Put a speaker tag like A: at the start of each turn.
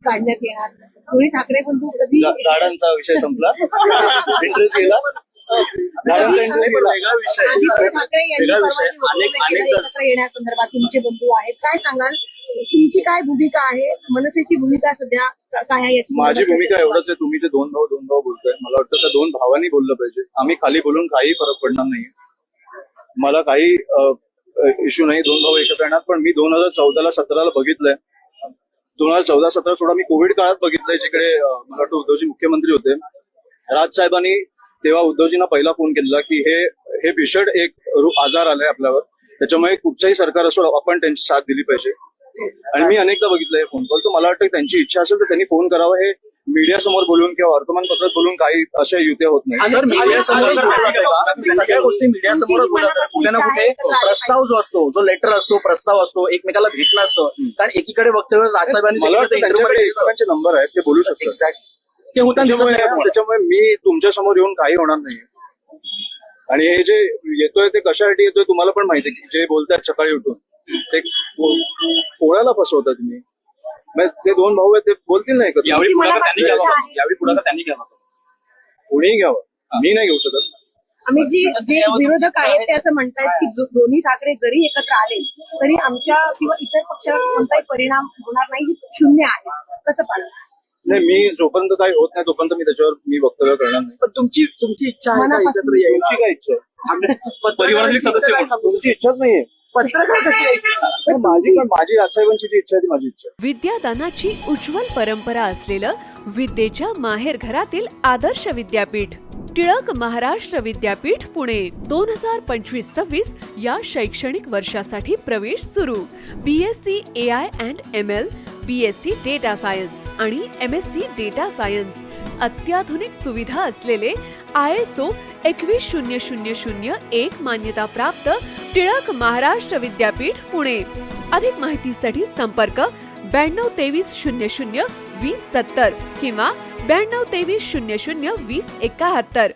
A: काढण्यात येणार. दोन्ही ठाकरे बंधू कधी
B: झाडांचा विषय संपला, इंटरेस्ट गेला. झाडांचा इंटरेस्ट वेगळा विषय.
A: आदित्य ठाकरे यांनी परवा जे वक्तव्य केलं एकत्र येण्यासंदर्भात तुमचे बंधू आहेत, काय सांगाल? तुमची काय भूमिका आहे? मनसेची भूमिका सध्या काय आहे याची?
B: माझी भूमिका एवढंच आहे, तुम्ही जे दोन भाऊ बोलतोय, मला वाटतं त्या दोन भावांनी बोललं पाहिजे. आम्ही खाली बोलून काही फरक पडणार नाही. मला काही इश्यू नाही, दोन भाऊ एकत्र येणार. पण मी 2014-17 बघितलंय. 2014-17 सोडा, मी कोविड काळात बघितलंय, जिकडे मला वाटतं उद्धवजी मुख्यमंत्री होते. राजसाहेबांनी तेव्हा उद्धवजींना पहिला फोन केला की हे भीषण एक आजार आलाय आपल्यावर, त्याच्यामुळे कुठचंही सरकार असो आपण त्यांची साथ दिली पाहिजे. आणि मी अनेकदा बघितलं हे फोन कॉल. तर मला वाटतं त्यांची इच्छा असेल तर त्यांनी फोन करावा. हे मीडिया समोर बोलून किंवा वर्तमानपत्रात बोलून काही अशा युत्या होत नाही.
C: सगळ्या गोष्टी मीडिया समोरच बोलतात. कुठे ना कुठे प्रस्ताव जो असतो, जो लेटर असतो, प्रस्ताव असतो, एकमेकाला भेटला असतो. कारण एकीकडे वक्तव्य राजसाहेबांनी
B: मला वाटतं त्यांच्याकडे एकमेकांचे नंबर आहेत, ते बोलू शकतात.
C: ते होताना
B: त्याच्यामुळे मी तुमच्या समोर येऊन काही होणार नाही. आणि हे जे येतोय ते कशासाठी येतोय तुम्हाला पण माहिती आहे. जे बोलतात सकाळी उठून ते कोणाला फसवतात तुम्ही. ते दोन भाऊ आहेत, ते बोलतील नाही.
C: यावेळी पुढाकार त्यांनी घ्यावा.
B: कोणीही घ्यावं, मी नाही घेऊ शकत.
A: आम्ही जे विरोधक आहेत ते असं म्हणतात की दोन्ही ठाकरे जरी एकत्र आले तरी आमच्या किंवा इतर पक्षावर कोणताही परिणाम होणार नाही, हे शून्य आहे. कसं पाहिजे?
B: नाही, मी जोपर्यंत काही होत नाही तोपर्यंत मी त्याच्यावर वक्तव्य करणार नाही.
C: पण तुमची इच्छा आहे का एकत्र यायला?
B: तुमची काय इच्छा आहे?
C: परिवारातील सदस्य
B: तुमची इच्छाच नाहीये.
C: पत्रकार कशी यायची?
B: माझी राजसाहेबांची जी इच्छा आहे ती माझी इच्छा आहे.
D: विद्यादानाची उज्ज्वल परंपरा असलेलं विद्येच्या माहेर घरातील आदर्श विद्यापीठ टिळक महाराष्ट्र विद्यापीठ पुणे 2025-26 या शैक्षणिक वर्षासाठी प्रवेश सुरू. BSc AI&ML, BSc data science आणि MSc डेटा सायन्स. अत्याधुनिक सुविधा असलेले ISO 21001 मान्यताप्राप्त टिळक महाराष्ट्र विद्यापीठ पुणे. अधिक माहितीसाठी संपर्क 922300 2070 किंवा 922300 2071.